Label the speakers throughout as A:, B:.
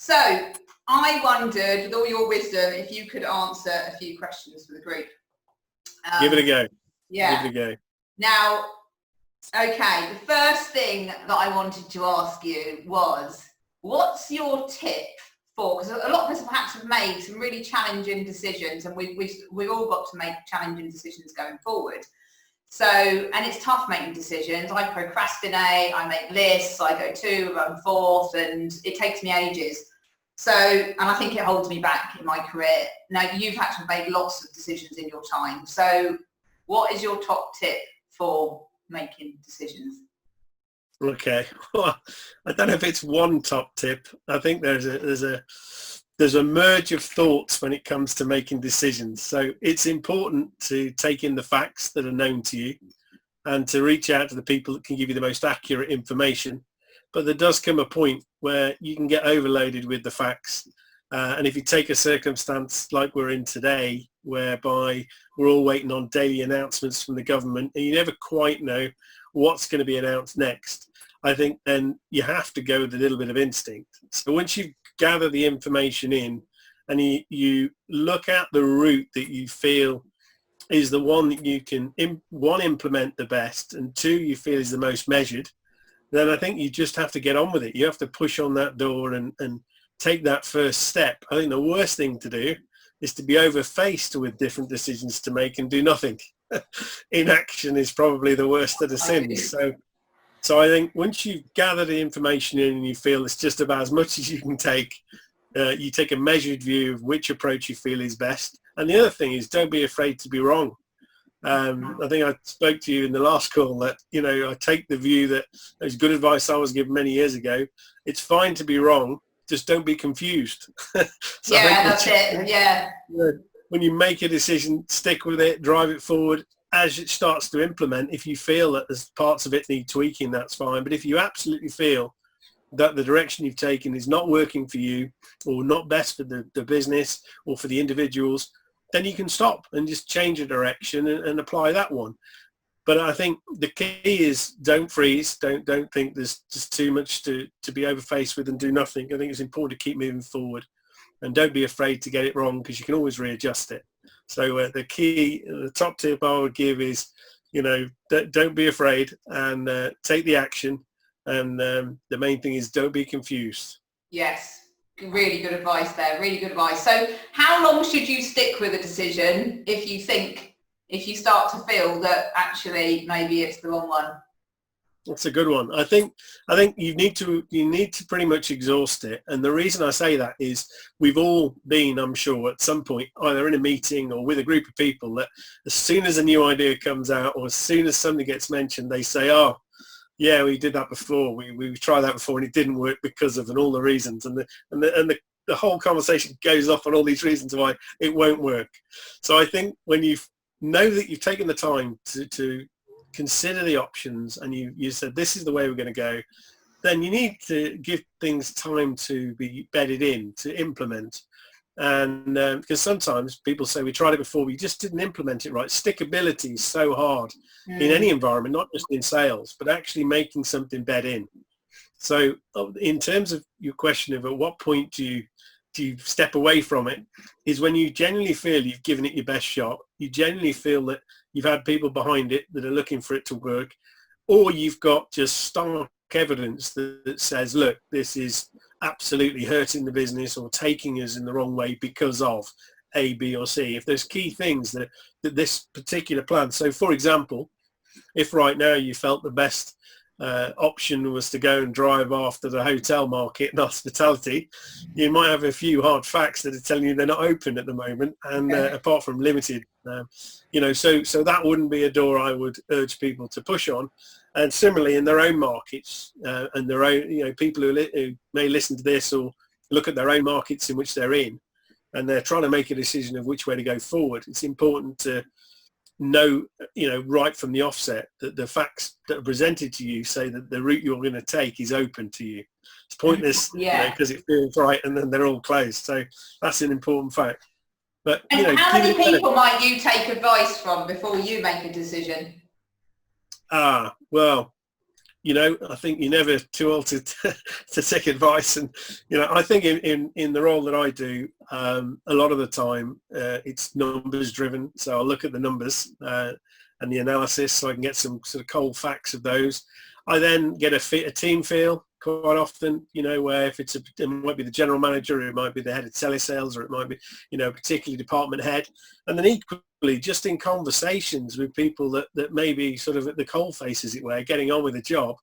A: So I wondered, with all your wisdom, if you could answer a few questions for the group.
B: Give it a go.
A: Yeah.
B: Give it a go.
A: Now, okay, the first thing that I wanted to ask you was, what's your tip for, because a lot of us perhaps have made some really challenging decisions, and we've all got to make challenging decisions going forward. So, and it's tough making decisions. I procrastinate, I make lists, I go to, run forth, and it takes me ages. So, and I think it holds me back in my career. Now, you've had to make lots of decisions in your time. So what is your top tip for making decisions?
B: Okay. Well, I don't know if it's one top tip. I think there's a merge of thoughts when it comes to making decisions. So it's important to take in the facts that are known to you and to reach out to the people that can give you the most accurate information. But there does come a point where you can get overloaded with the facts. And if you take a circumstance like we're in today, whereby we're all waiting on daily announcements from the government and you never quite know what's going to be announced next, I think then you have to go with a little bit of instinct. So once you gather the information in and you look at the route that you feel is the one that you can, one, implement the best, and two, you feel is the most measured, then I think you just have to get on with it. You have to push on that door and take that first step. I think the worst thing to do is to be overfaced with different decisions to make and do nothing. Inaction is probably the worst of the sins. So I think once you gather the information in and you feel it's just about as much as you can take, you take a measured view of which approach you feel is best. And the other thing is, don't be afraid to be wrong. I think I spoke to you in the last call that, you know, I take the view that it's good advice I was given many years ago. It's fine to be wrong. Just don't be confused. So
A: yeah, that's it. Yeah.
B: When you make a decision, stick with it, drive it forward. As it starts to implement, if you feel that there's parts of it need tweaking, that's fine. But if you absolutely feel that the direction you've taken is not working for you or not best for the business or for the individuals, then you can stop and just change a direction and apply that one. But I think the key is don't freeze. Don't think there's just too much to be overfaced with and do nothing. I think it's important to keep moving forward, and don't be afraid to get it wrong, because you can always readjust it. So the top tip I would give is, you know, don't be afraid and take the action. And the main thing is don't be confused.
A: Yes. Really good advice there. Really good advice. So how long should you stick with a decision if you start to feel that actually maybe it's the wrong one?
B: That's a good one. I think you need to pretty much exhaust it. And the reason I say that is we've all been, I'm sure, at some point either in a meeting or with a group of people that as soon as a new idea comes out or as soon as something gets mentioned, they say, oh, yeah, we did that before. We tried that before and it didn't work because of, and all the reasons. And the whole conversation goes off on all these reasons why it won't work. So I think when you know that you've taken the time to consider the options and you said this is the way we're going to go, then you need to give things time to be bedded in, to implement. And because sometimes people say we tried it before, we just didn't implement it right. Stickability is so hard in any environment, not just in sales, but actually making something bed in. So in terms of your question of at what point do you step away from it, is when you genuinely feel you've given it your best shot, you genuinely feel that you've had people behind it that are looking for it to work, or you've got just stark evidence that says, look, this is absolutely hurting the business or taking us in the wrong way because of A, B, or C. If there's key things that this particular plan, so for example, if right now you felt the best option was to go and drive after the hotel market and hospitality, you might have a few hard facts that are telling you they're not open at the moment, and apart from limited, you know, so that wouldn't be a door I would urge people to push on. And similarly in their own markets and their own, you know, people who may listen to this or look at their own markets in which they're in, and they're trying to make a decision of which way to go forward, it's important to know, you know, right from the offset that the facts that are presented to you say that the route you're going to take is open to you. It's pointless, you know, because it feels right and then they're all closed. So that's an important fact. But
A: and
B: you know,
A: how many people might you take advice from before you make a decision?
B: Well, I think you're never too old to take advice. And, I think in the role that I do, a lot of the time it's numbers driven. So I'll look at the numbers and the analysis so I can get some sort of cold facts of those. I then get a team feel quite often, where if it might be the general manager, or it might be the head of telesales, or it might be, particularly department head. And then equally, just in conversations with people that may be sort of at the coalface, as it were, getting on with the job,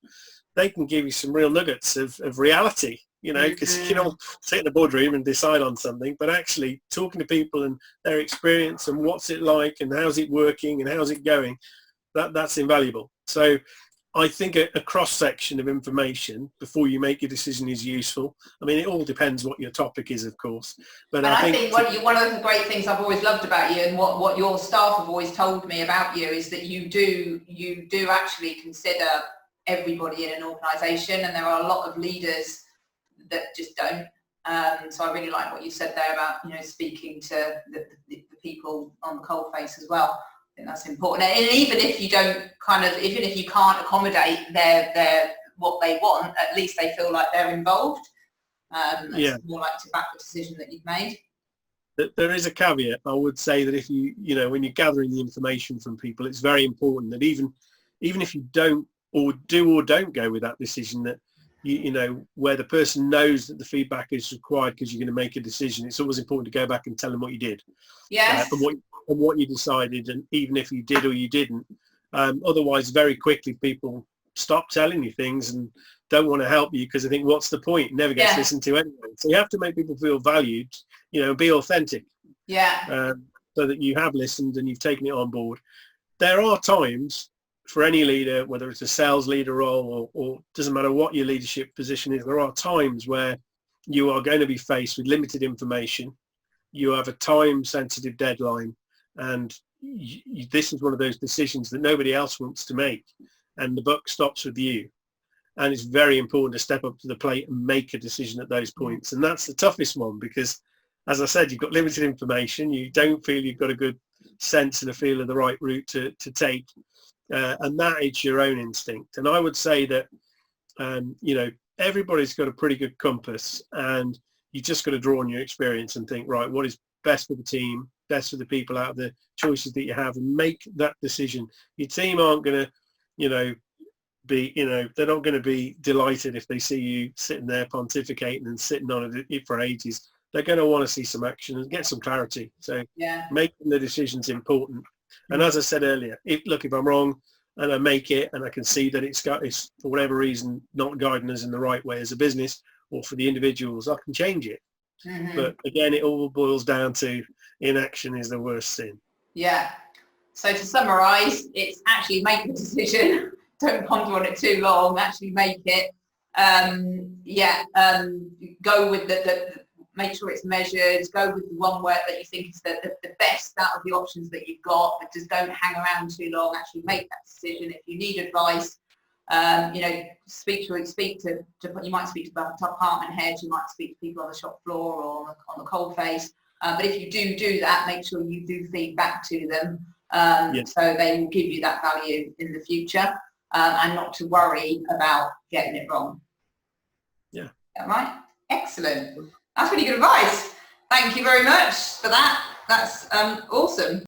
B: they can give you some real nuggets of reality, because you can all sit in the boardroom and decide on something, but actually talking to people and their experience and what's it like and how's it working and how's it going, that's invaluable. So I think a cross-section of information before you make your decision is useful. I mean, it all depends what your topic is, of course. But I think
A: one of the great things I've always loved about you, and what your staff have always told me about you, is that you do actually consider everybody in an organisation, and there are a lot of leaders that just don't. So I really like what you said there about speaking to the people on the coalface as well. I think that's important, and even if you even if you can't accommodate their what they want, at least they feel like they're involved. It's more like to back the decision that you've made.
B: There is a caveat. I would say that if when you're gathering the information from people, it's very important that even if you don't or don't go with that decision, that where the person knows that the feedback is required because you're going to make a decision, it's always important to go back and tell them what you did.
A: Yes.
B: And what you decided, and even if you did or you didn't. Otherwise, very quickly, people stop telling you things and don't want to help you because they think, what's the point? It never gets listened to anyway. So you have to make people feel valued, be authentic.
A: Yeah.
B: So that you have listened and you've taken it on board. There are times for any leader, whether it's a sales leader role or doesn't matter what your leadership position is, there are times where you are going to be faced with limited information. You have a time-sensitive deadline, and this is one of those decisions that nobody else wants to make, and the buck stops with you. And it's very important to step up to the plate and make a decision at those points. And that's the toughest one because, as I said, you've got limited information. You don't feel you've got a good sense and a feel of the right route to take. And that is your own instinct. And I would say that, everybody's got a pretty good compass, and you just got to draw on your experience and think, right, what is best for the team, best for the people out of the choices that you have, and make that decision. Your team aren't going to, they're not going to be delighted if they see you sitting there pontificating and sitting on it for ages. They're going to want to see some action and get some clarity. So making the decision's important. And as I said earlier, if I'm wrong and I make it and I can see that it's for whatever reason not guiding us in the right way as a business or for the individuals, I can change it. Mm-hmm. But again, it all boils down to inaction is the worst sin. Yeah.
A: So to summarise, it's actually make the decision. Don't ponder on it too long. Actually make it. Go with make sure it's measured. Go with the one word that you think is the best out of the options that you've got. But just don't hang around too long. Actually make that decision. If you need advice, speak to you might speak to the department heads, you might speak to people on the shop floor or on the coalface. But if you do that, make sure you do feed back to them, so they will give you that value in the future, and not to worry about getting it wrong.
B: Yeah.
A: All right. Excellent. That's really good advice. Thank you very much for that. That's awesome.